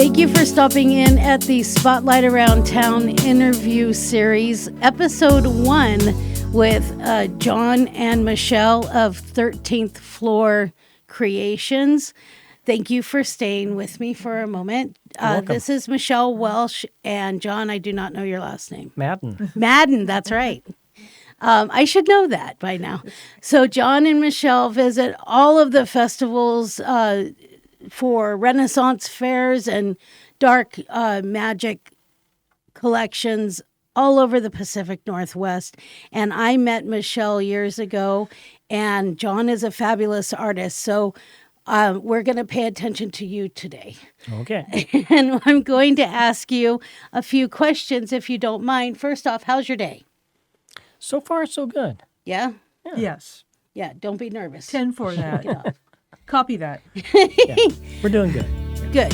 Thank you for stopping in at the Spotlight Around Town interview series, episode 1 with John and Michelle of 13th Floor Creations. Thank you for staying with me for a moment. This is Michelle Welsh, and John, I do not know your last name. Madden, that's right. I should know that by now. So John and Michelle visit all of the festivals for Renaissance fairs and dark magic collections all over the Pacific Northwest. And I met Michelle years ago, and John is a fabulous artist. So we're going to pay attention to you today. Okay. And I'm going to ask you a few questions, if you don't mind. First off, how's your day? So far, so good. Yeah? Yes. Yeah, don't be nervous. 10 for that. Copy that. Yeah, we're doing good. Good.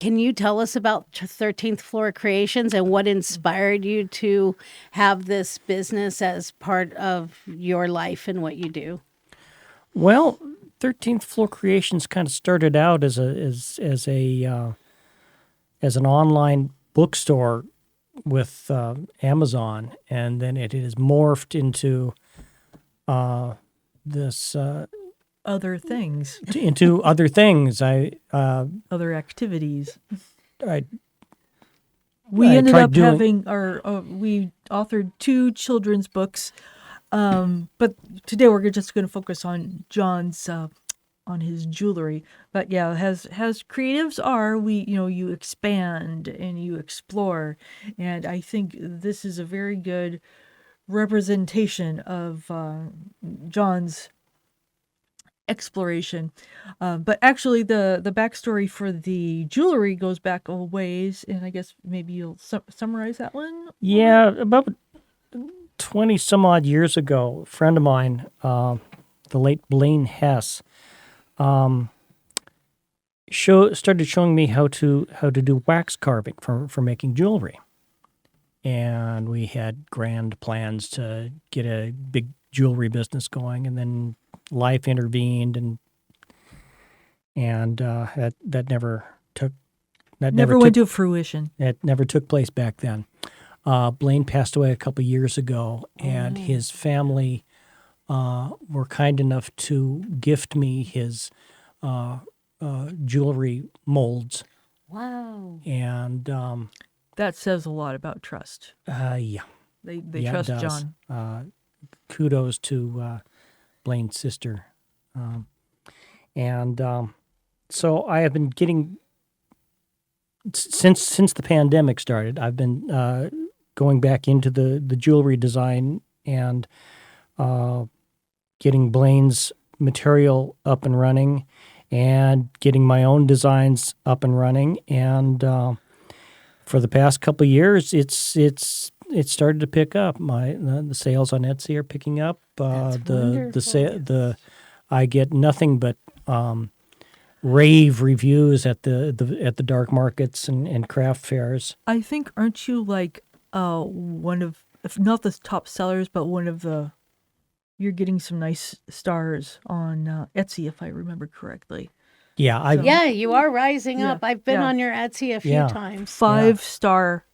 Can you tell us about 13th Floor Creations and what inspired you to have this business as part of your life and what you do? Well, 13th Floor Creations kind of started out as an online bookstore with Amazon, and then it has morphed into this Other things. into other things. Other activities. I We I ended tried up doing- having we authored 2 children's books. But today we're just going to focus on John's on his jewelry. But yeah, as creatives are, you expand and you explore, and I think this is a very good representation of John's exploration. But actually the backstory for the jewelry goes back a ways, and I guess maybe you'll summarize that one. Yeah, about 20 some odd years ago, a friend of mine, the late Blaine Hess, started showing me how to do wax carving for making jewelry. And we had grand plans to get a big jewelry business going, and then life intervened, and that never took. That Never went to fruition. It never took place back then. Blaine passed away a couple years ago, and his family were kind enough to gift me his jewelry molds. Wow. And That says a lot about trust. yeah, They yeah, it trust does. John. Kudos to Blaine's sister. So I have been getting, since the pandemic started, I've been going back into the jewelry design and getting Blaine's material up and running and getting my own designs up and running. And for the past couple of years, it's started to pick up. The sales on Etsy are picking up. I get nothing but rave reviews at the dark markets and craft fairs. I think, aren't you like one of, if not the top sellers, but one of the, you're getting some nice stars on Etsy, if I remember correctly. Yeah, Yeah, you are rising Yeah, up. I've been yeah. on your Etsy a few Yeah. times. 5-star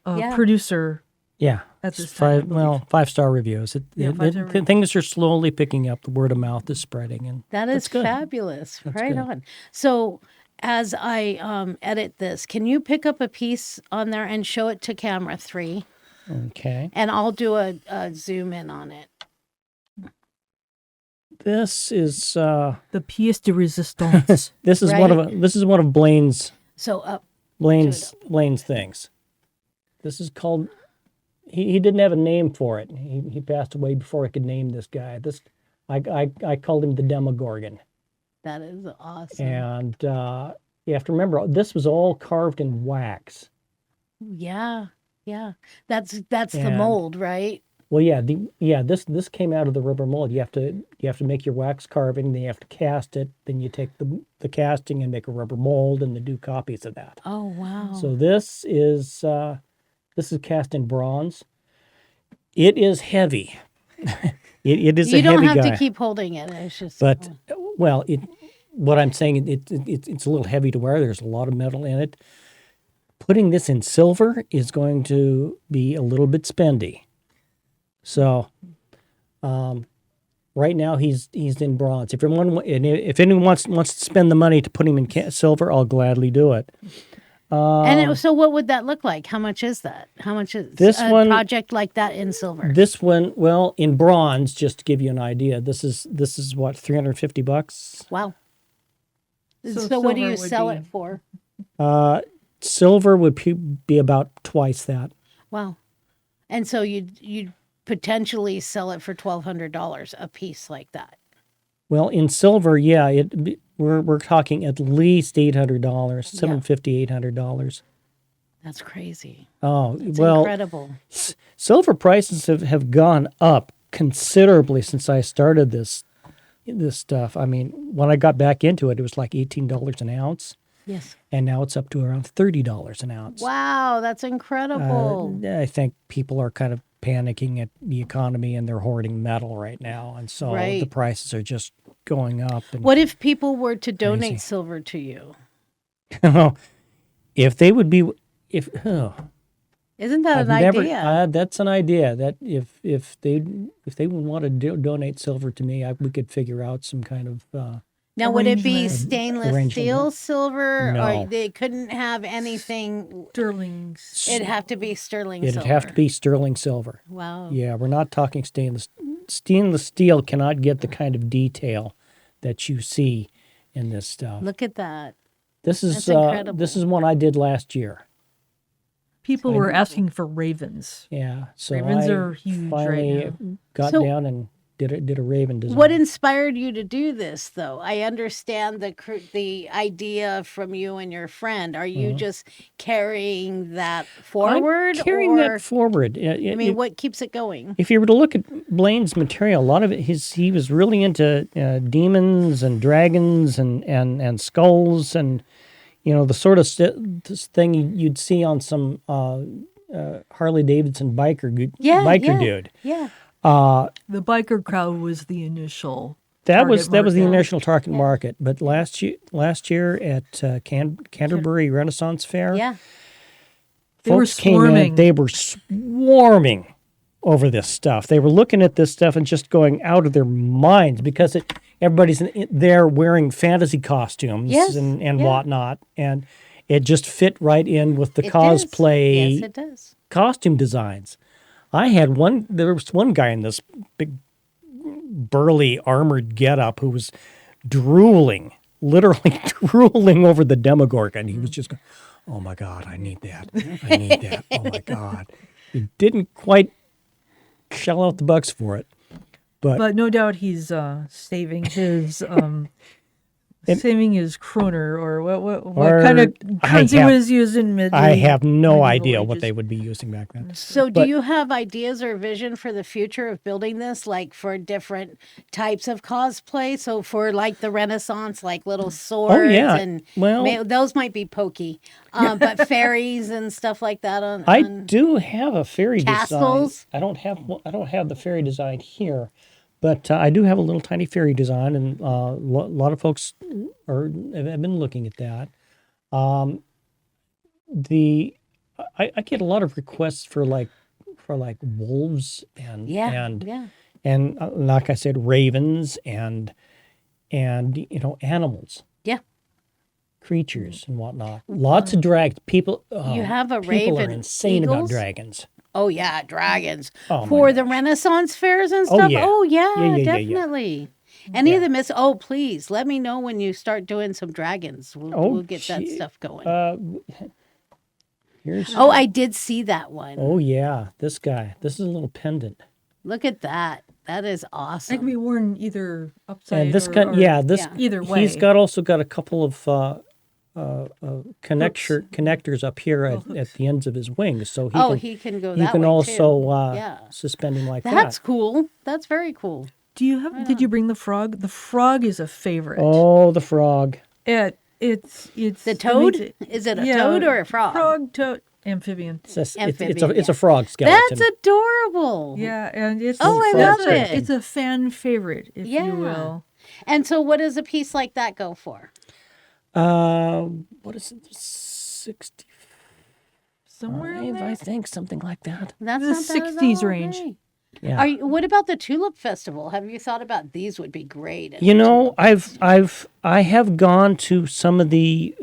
Yeah. producer. yeah. At this It's time, I believe. 5-star reviews. Yeah, 5-star reviews. Things are slowly picking up. The word of mouth is spreading, and That that's is good. fabulous. That's right good. on. So as I edit this, can you pick up a piece on there and show it to camera 3? Okay. And I'll do a zoom in on it. This is The pièce de résistance. this is one of Blaine's So up. Blaine's things. This is called. He didn't have a name for it. He passed away before I could name this guy. I called him the Demogorgon. That is awesome. And you have to remember, this was all carved in wax. Yeah. Yeah. That's the And- mold, right? Well, yeah, this came out of the rubber mold. You have to make your wax carving, then you have to cast it, then you take the casting and make a rubber mold, and then do copies of that. Oh, wow. So this is cast in bronze. It is heavy. it is you a don't heavy have guy. to keep holding it. It's just. But well, what I'm saying it's a little heavy to wear. There's a lot of metal in it. Putting this in silver is going to be a little bit spendy. So, right now he's in bronze. If anyone wants to spend the money to put him in silver, I'll gladly do it. So what would that look like? How much is that? How much is this a one, project like that in silver? This one, well, in bronze, just to give you an idea, this is what, $350? Wow. So what do you silver would sell be- it for? Silver would be about twice that. Wow. And so you'd potentially sell it for $1,200 a piece like that. Well, in silver, yeah, we're talking at least $800, $750, $800. That's crazy. Oh, It's well, incredible. silver prices have gone up considerably since I started this stuff. I mean, when I got back into it, it was like $18 an ounce, Yes. and now it's up to around $30 an ounce. Wow, that's incredible. I think people are kind of panicking at the economy and they're hoarding metal right now, and so Right. the prices are just going up. And What if people were to donate Crazy. silver to you? if they would be, Isn't that I've an never, idea? that's an idea that if they would want to donate silver to me, we could figure out some kind of. Now, would it be arrangement. stainless Arrangement. steel silver, No. or they couldn't have anything? Sterling. It'd have to be sterling It'd silver. have to be sterling silver. Wow. Yeah, we're not talking stainless. Stainless steel cannot get the kind of detail that you see in this stuff. Look at that. This is that's incredible. this is one I did last year. People were asking for ravens. Yeah, so Ravens I are huge finally right now. got So- down and did a raven design. What inspired you to do this, though? I understand the idea from you and your friend. Are you just carrying that forward? I'm carrying or, that forward. I mean, what keeps it going? If you were to look at Blaine's material, a lot of it, he was really into demons and dragons and skulls and, the sort of this thing you'd see on some Harley Davidson biker dude. Yeah. The biker crowd was the initial. That was target the market. initial target market. But last year at Canterbury Renaissance Fair, Yeah. They were folks came in. swarming. They were swarming over this stuff. They were looking at this stuff and just going out of their minds because everybody's there wearing fantasy costumes Yes, and yeah. whatnot, and it just fit right in with the It does. cosplay Yes, it does. costume designs. There was one guy in this big burly armored getup who was literally drooling over the Demogorgon. He was just going, "Oh my God, I need that. I need that. Oh my God." He didn't quite shell out the bucks for it. But no doubt he's saving his saving his kroner or what kind of currency was used in mid. I have no medieval idea what ages. they would be using back then. So, do But- you have ideas or vision for the future of building this, like for different types of cosplay? So, for like the Renaissance, like little swords, yeah. and Well- those might be pokey, but fairies and stuff like that. I do have a fairy Castles? design. I don't have the fairy design here, but I do have a little tiny fairy design, and a lot of folks have been looking at that. I get a lot of requests for like wolves and and like I said, ravens and animals, creatures and whatnot. Lots of dragons. People. You have a people raven. are insane about Eagles? dragons. Oh yeah, dragons Oh, my for the gosh. Renaissance fairs and Oh, stuff. yeah. Oh yeah, Yeah. definitely. Any of the miss? Oh please, let me know when you start doing some dragons. We'll get that gee. stuff going. Here's. Oh, I did see that one. Oh yeah, this guy. This is a little pendant. Look at that. That is That can awesome. be worn either upside And this or, guy, or this yeah. either way. He's also got a couple of connectors up here at the ends of his wings, so he can go that you can way, also too. Yeah. suspend him like That's that. cool. That's very cool. Did you bring the frog? The frog is a favorite. Oh, the frog. It's The toad? Is it a toad or a frog? Frog, toad, amphibian. It's a frog skeleton. That's adorable. Yeah, and it's Oh, I love a- it. It's a fan favorite, if you will. And so what does a piece like that go for? What is it? 65, Somewhere in there. I think, something like that. That's The not bad at 60s all, range. right. Yeah. What about the Tulip Festival? Have you thought about these would be great? at You the know, Tulip I have gone to some of the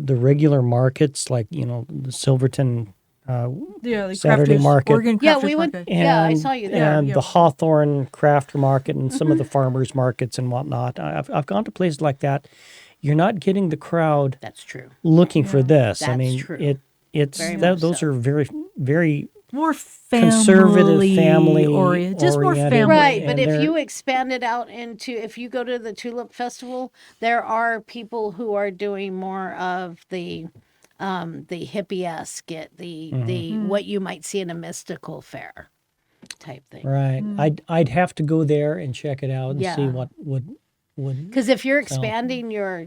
regular markets, like the Silverton Yeah, like Saturday crafters, market. Oregon Yeah, Crafters we went. Market. Yeah, I saw you there. and yeah. the Hawthorne Crafter Market and some of the farmers markets and whatnot. I've gone to places like that. You're not getting the crowd That's true. looking for this. I That's mean, true. it's Very that, much those so. are very, very More conservative, family oriented. Just more oriented. family. Right, but and if they're- you expand it out if you go to the Tulip Festival, there are people who are doing more of the hippie-esque, the what you might see in a mystical fair type thing. Right. I'd have to go there and check it out and see Yeah. what would. Because if you're expanding your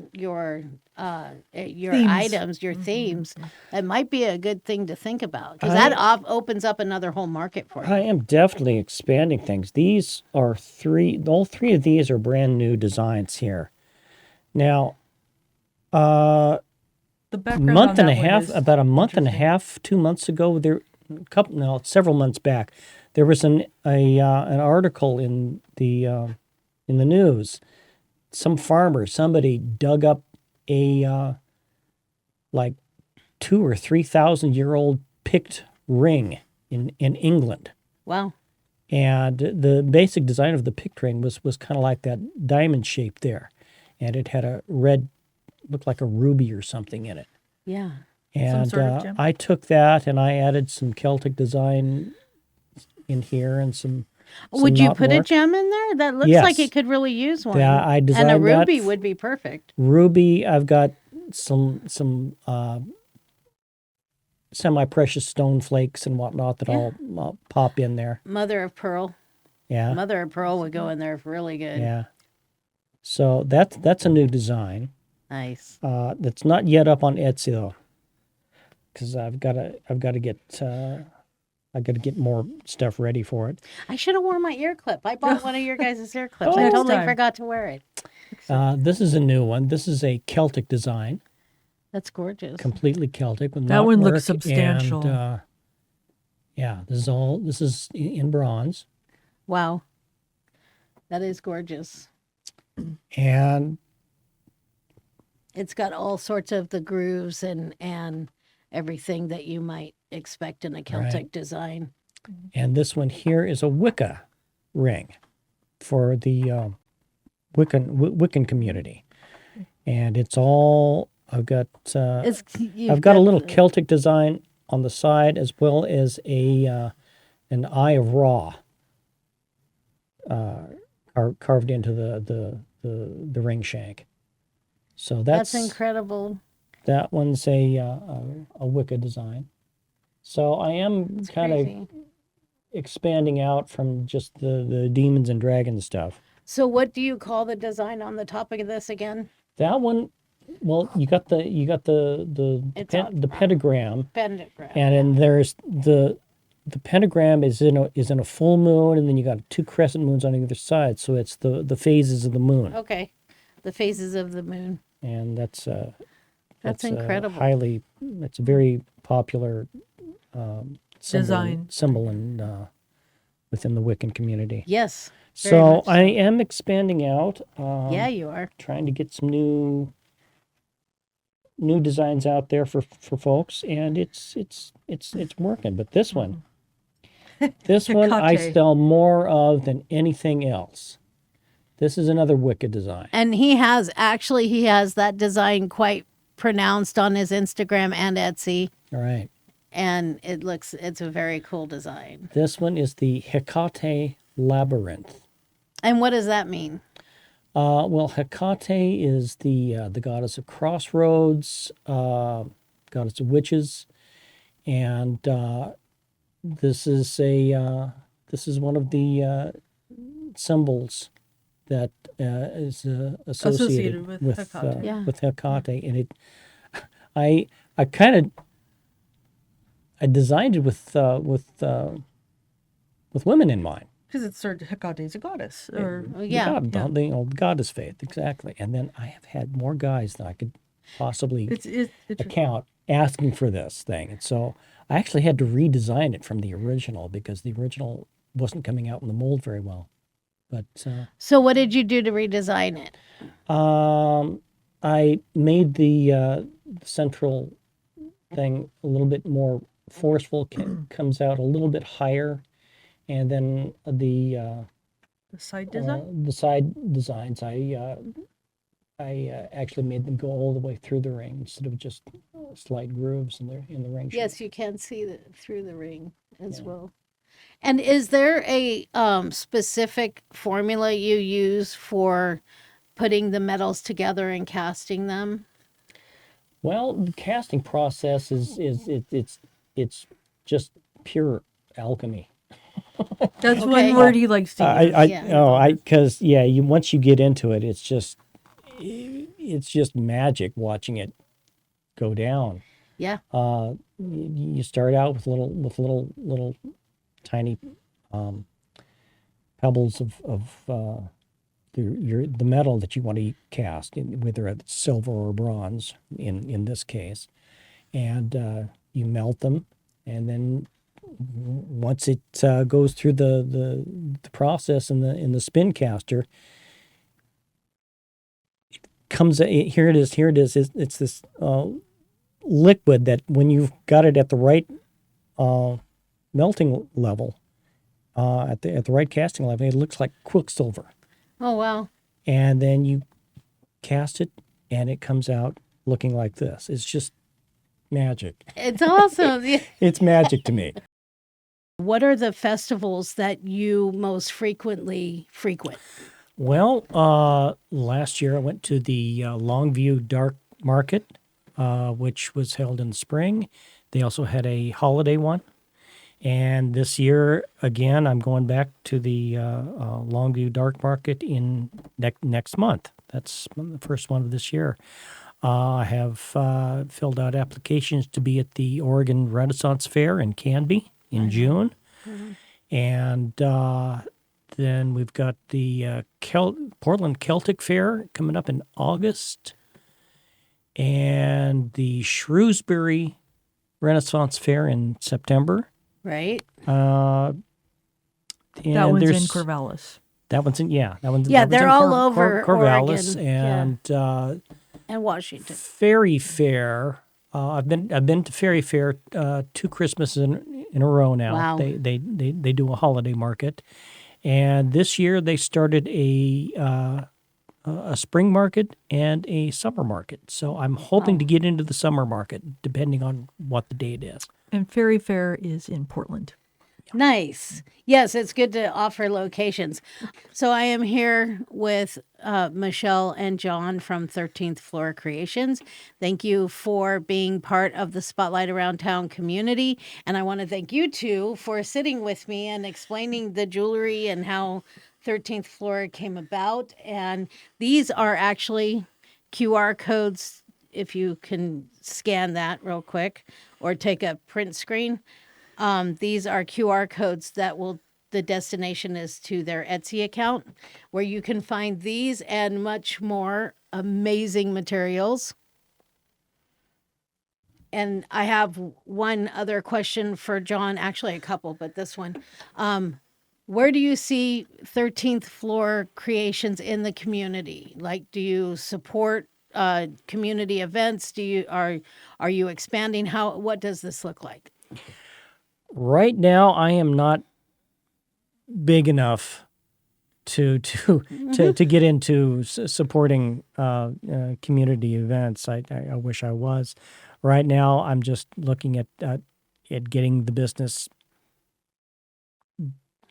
items, your themes, it might be a good thing to think about because that opens up another whole market for you. I am definitely expanding things. These are all three of these are brand new designs here. Now, The background month on and a that one half, is about a month and a interesting. half, 2 months ago, several months back, there was an article in the news. Somebody dug up a like 2,000 or 3,000 year old picked ring in England. Wow. And the basic design of the picked ring was kind of like that diamond shape there. And it had a red, looked like a ruby or something in it. Yeah. And sort of gem. I took that and I added some Celtic design in here and some Would you knot put a work. gem in there? That looks Yes. like it could really use one. Yeah, I and a designed that ruby would be perfect. Ruby, I've got some semi-precious stone flakes and whatnot that I'll pop in there. Mother of pearl. Yeah. Mother of pearl would go in there really good. Yeah. So that's a new design. Nice. That's not yet up on Etsy though, because I've got to get more stuff ready for it. I should have worn my ear clip. I bought one of your guys' ear clips. I Next totally time. forgot to wear it. This is a new one. This is a Celtic design, That's gorgeous. completely Celtic with That knot one looks work substantial. And, yeah, this is in bronze, Wow. That is gorgeous. and It's got all sorts of the grooves and everything that you might expect in a Celtic design. this one here is a Wicca ring for the Wiccan community, and it's all I've got You've a little Celtic design on the side as well as an Eye of Ra carved into the ring shank. So That's incredible. That one's a Wicca design. So I am It's kind of crazy. expanding out from just the demons and dragons stuff. So what do you call the design on the top of this again? That one, well, you got the It's the pentagram, Pentagram. and then there's the pentagram is in a full moon, and then you got 2 crescent moons on either side. So it's the phases of the moon, Okay. The phases of the moon. and that's incredible. It's a very popular Design. symbol in within the Wiccan community. Yes. very So much I am expanding out. Yeah, you are. Trying to get some new designs out there for folks, and it's working. But this one, I Hecate. sell more of than anything else. This is another Wicca design. And he has that design quite pronounced on his Instagram and Etsy. All right. And it's a very cool design. This one is the Hecate Labyrinth. And what does that mean? Well, Hecate is the goddess of crossroads, goddess of witches, and this is one of the symbols that is associated Associated with with Hecate. Yeah. with Hecate, and I kind of I designed it with women in mind. Because it's Hecate is a goddess. Or Oh, yeah. The goddess faith, exactly. And then I have had more guys than I could possibly it's account asking for this thing. And so I actually had to redesign it from the original because the original wasn't coming out in the mold very well. But So what did you do to redesign it? I made the central thing a little bit more forceful, comes out a little bit higher. And then the side design. the side designs, I actually made them go all the way through the ring instead of just slight grooves in the ring. Yes, you can see through the ring as well. And is there a specific formula you use for putting the metals together and casting them? Well, the casting process it's just pure alchemy. That's Okay. one word he likes to use. Yeah. Because once you get into it, it's just magic watching it go down. Yeah. You start out with little tiny pebbles of the metal that you want to cast, whether it's silver or bronze in this case, and you melt them, and then once it goes through the process in the spin caster, it comes. Here it is. It's this liquid that when you've got it at the right melting level, at the right casting level, it looks like quicksilver. Oh, wow. And then you cast it, and it comes out looking like this. It's just magic. It's awesome. Yeah. It's magic to me. What are the festivals that you most frequently frequent? Well, last year I went to the Longview Dark Market, which was held in the spring. They also had a holiday one. And this year, again, I'm going back to the Longview Dark Market in next month. That's the first one of this year. I have filled out applications to be at the Oregon Renaissance Fair in Canby in June. Mm-hmm. And then we've got the Portland Celtic Fair coming up in August. And the Shrewsbury Renaissance Fair in September. Right. That one's in Corvallis. That one's in they're all over Corvallis Oregon. And Washington. Ferry Fair. I've been to Ferry Fair 2 Christmases in a row now. Wow. They do a holiday market, and this year they started a spring market and a summer market. So I'm hoping to get into the summer market, depending on what the date is. And Ferry Fair is in Portland. Nice. Yes, it's good to offer locations. So I am here with Michelle and John from 13th Floor Creations. Thank you for being part of the Spotlight Around Town community. And I want to thank you two for sitting with me and explaining the jewelry and how 13th Floor came about. And these are actually QR codes, if you can scan that real quick or take a print screen. These are QR codes that the destination is to their Etsy account, where you can find these and much more amazing materials. And I have one other question for John, actually a couple, but this one. Where do you see 13th Floor Creations in the community? Like, do you support community events? Are you expanding? What does this look like? Right now, I am not big enough to get into supporting community events. I wish I was. Right now, I'm just looking at getting the business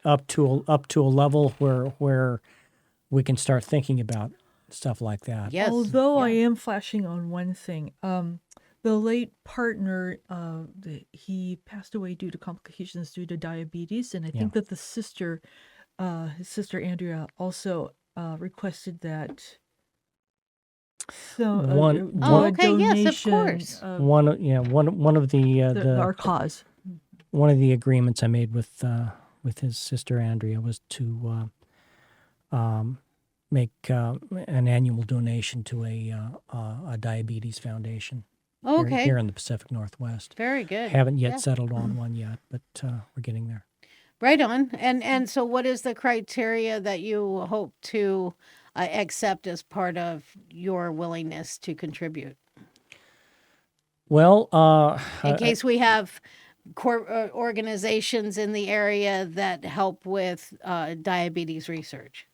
up to a level where we can start thinking about stuff like that. Yes. Although I yeah. am flashing on one thing, the late partner, he passed away due to complications due to diabetes, and I think that the sister, his sister Andrea, also requested that. So Oh, a okay, yes, of donation course. of One of our cause. one of the agreements I made with his sister Andrea was to make an annual donation to a diabetes foundation Okay. here in the Pacific Northwest. Very good. Haven't yet Yeah. settled on one yet, but we're getting there. Right on. And so what is the criteria that you hope to accept as part of your willingness to contribute? Well, In case we have organizations in the area that help with diabetes research.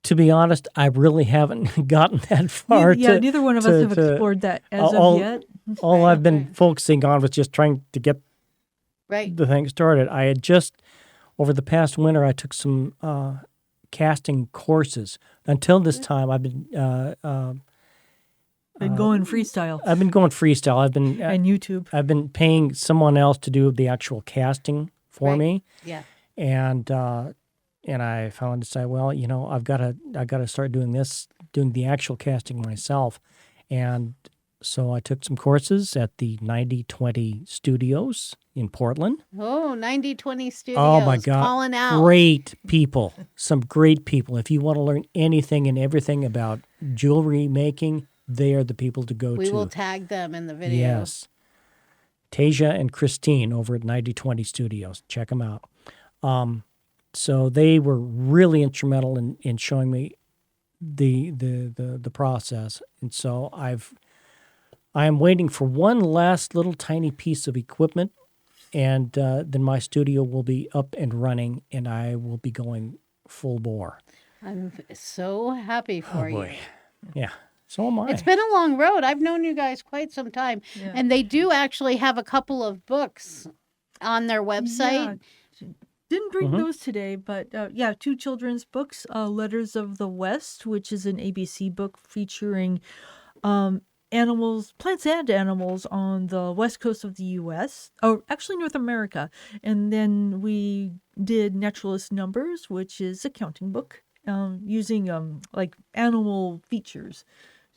to be honest, I really haven't gotten that far. Neither one of us have explored that as of yet. All I've been focusing on was just trying to get the thing started. I had just, over the past winter, I took some casting courses. Until this time, I've been going freestyle. I've been going freestyle. And YouTube. I've been paying someone else to do the actual casting for me. Yeah. And I found to say, well, I've got to start doing the actual casting myself. And so I took some courses at the 9020 Studios in Portland. Oh, 9020 Studios. Oh my God. Calling out. Great people. Some great people. If you want to learn anything and everything about jewelry making, they are the people to go to. We will tag them in the video. Yes. Tasia and Christine over at 9020 Studios. Check them out. So they were really instrumental in showing me the process. And so I am waiting for one last little tiny piece of equipment, and then my studio will be up and running, and I will be going full bore. I'm so happy for you. Yeah. So am I. It's been a long road. I've known you guys quite some time. Yeah. And they do actually have a couple of books on their website. Yeah. Didn't bring those today, but 2 children's books, Letters of the West, which is an ABC book featuring animals, plants and animals on the west coast of the U.S., or actually North America. And then we did Naturalist Numbers, which is a counting book using like animal features.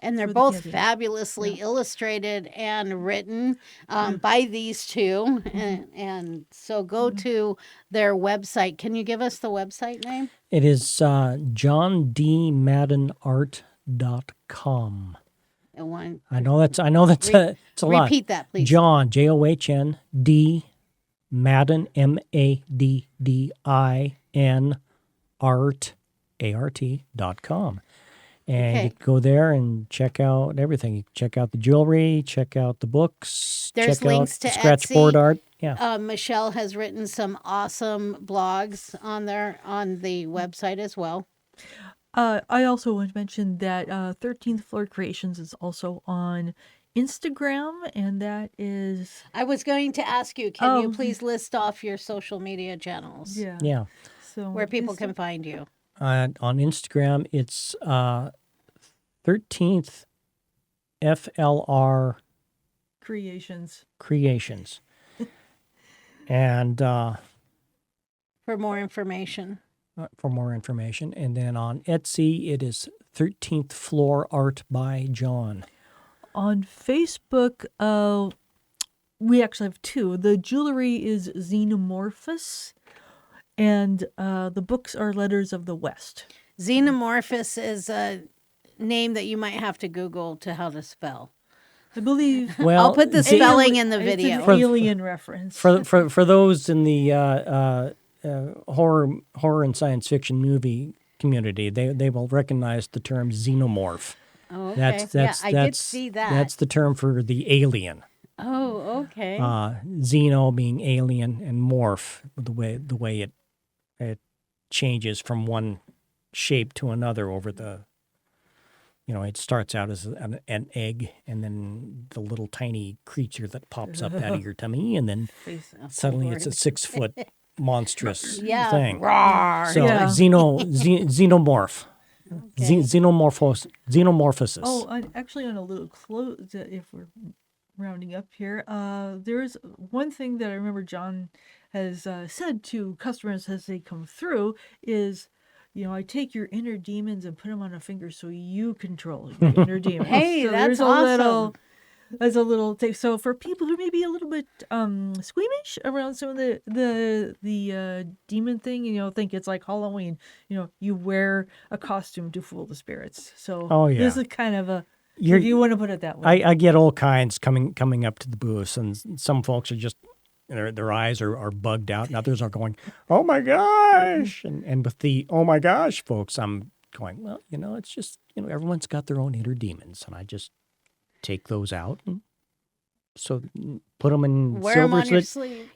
And they're for the both camping. fabulously illustrated and written by these two. And so go to their website. Can you give us the website name? It is johndmaddenart.com. I know that's it's a lot. Repeat that, please. John, John, D, Madden, MADDIN, art, ART.com. And you can go there and check out everything. You can check out the jewelry, check out the books, There's check links out to the scratchboard Etsy. art. Yeah. Michelle has written some awesome blogs on the website as well. I also want to mention that 13th Floor Creations is also on Instagram, and that is... I was going to ask you, can you please list off your social media channels? Yeah. So Where people can find you. On Instagram, it's 13th FLR Creations. And For more information. And then on Etsy, it is 13th Floor Art by John. On Facebook, we actually have 2. The jewelry is Xenomorphous, and the books are Letters of the West. Xenomorphous is a name that you might have to Google to how to spell. I believe. Well, I'll put the spelling in the video. It's an alien reference. For those in the horror and science fiction movie community, they will recognize the term xenomorph. Oh, okay. I did see that. That's the term for the alien. Oh, okay. Xeno being alien, and morph the way it changes from one shape to another over the. It starts out as an egg, and then the little tiny creature that pops up out of your tummy, and then suddenly it's a 6 foot monstrous Yeah. thing. Rawr. So Yeah. xenomorph. Xenomorphosis. Oh, actually, on a little close, if we're rounding up here, there's one thing that I remember John has said to customers as they come through is, I take your inner demons and put them on a finger so you control your inner demons. Hey, so that's there's awesome. As a little take. So for people who may be a little bit squeamish around some of the demon thing, think it's like Halloween. You wear a costume to fool the spirits. So this is kind of a if you want to put it that way. I get all kinds coming up to the booths, and some folks are just their eyes are bugged out, and others are going, "Oh my gosh!" And with the "Oh my gosh," folks, I'm going, well, it's just everyone's got their own inner demons, and I just take those out, and so put them in Wear them silver on so your that sleeve.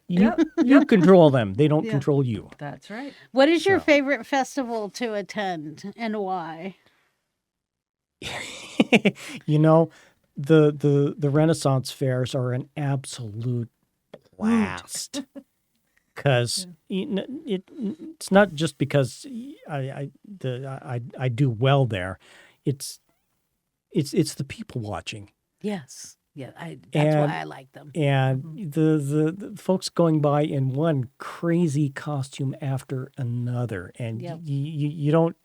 you control them. They don't Yeah. control you. That's right. What is your So. favorite festival to attend and why? The Renaissance fairs are an absolute blast. Because it's not just because I do well there. It's the people watching. Yes. Yeah, that's why I like them. And the folks going by in one crazy costume after another, and you don't.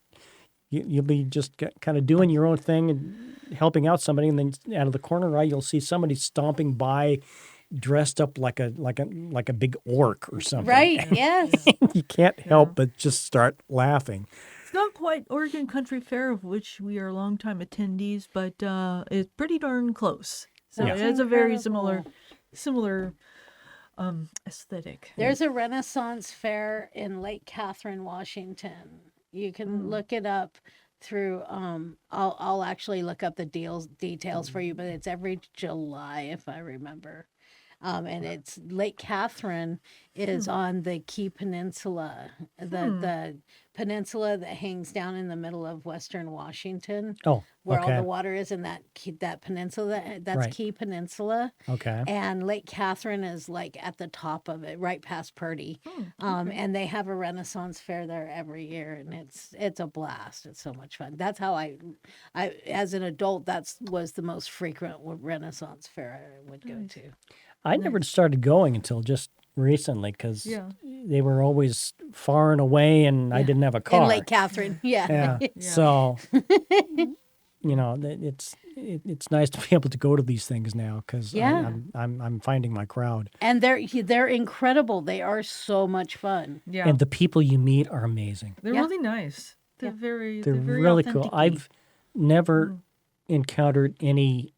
You'll be just kind of doing your own thing and helping out somebody, and then out of the corner of your eye, you'll see somebody stomping by, dressed up like a big orc or something. Right? Yes. You can't help but just start laughing. It's not quite Oregon Country Fair, of which we are longtime attendees, but it's pretty darn close. So Yeah. it has a very similar aesthetic. There's a Renaissance fair in Lake Catherine, Washington. You can look it up through. I'll actually look up the details for you, but it's every July, if I remember. And it's Lake Catherine is on the Key Peninsula, the peninsula that hangs down in the middle of Western Washington. Oh, where okay. all the water is in that peninsula. That's Right. Key Peninsula. Okay. And Lake Catherine is like at the top of it, right past Purdy. And they have a Renaissance fair there every year, and it's a blast. It's so much fun. That's how I as an adult, was the most frequent Renaissance fair I would go to. I never started going until just recently because they were always far and away, and I didn't have a car. In Lake Catherine, Yeah. So, it's nice to be able to go to these things now because I'm finding my crowd. And they're incredible. They are so much fun. Yeah. And the people you meet are amazing. They're really nice. They're very They're very really cool. authentic-y. I've never encountered any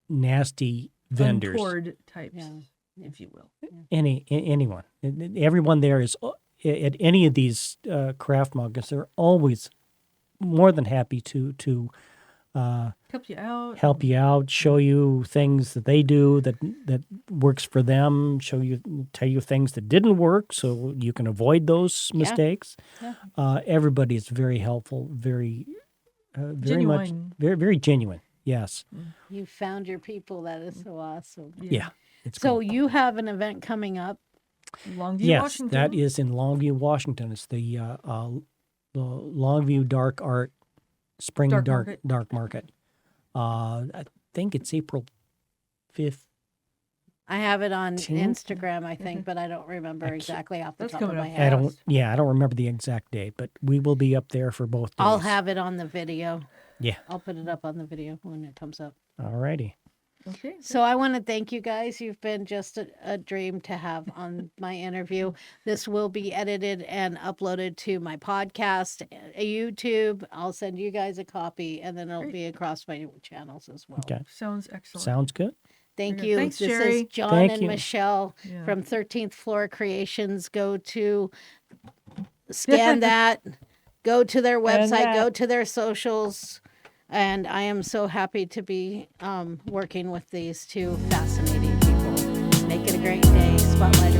nasty vendors. Untoward types, Yeah. if you will. Anyone. Everyone there is at any of these craft markets. They're always more than happy to Help you out. show you things that they do that works for them, tell you things that didn't work so you can avoid those mistakes. Yeah. Everybody is very helpful, very much, Genuine. very, very genuine. Yes. You found your people. That is so awesome. Yeah. It's So cool. you have an event coming up. Longview, Yes, Washington. that is in Longview, Washington. It's the Longview Dark Art Spring Dark Market. I think it's April 5th. I have it on 15th? Instagram, I think, but I don't remember exactly off the That's top of coming my up head. I don't remember the exact date, but we will be up there for both days. I'll have it on the video. Yeah. I'll put it up on the video when it comes up. All righty. Okay. So I want to thank you guys. You've been just a dream to have on my interview. This will be edited and uploaded to my podcast, YouTube. I'll send you guys a copy, and then it'll be across my channels as well. Okay. Sounds excellent. Sounds good. Thank Very you. good. Thanks, This Sherry. is John Thank and you. Michelle Yeah. from 13th Floor Creations. Go to scan that. Go to their website. Go to their socials. And I am so happy to be working with these two fascinating people. Make it a great day. Spotlight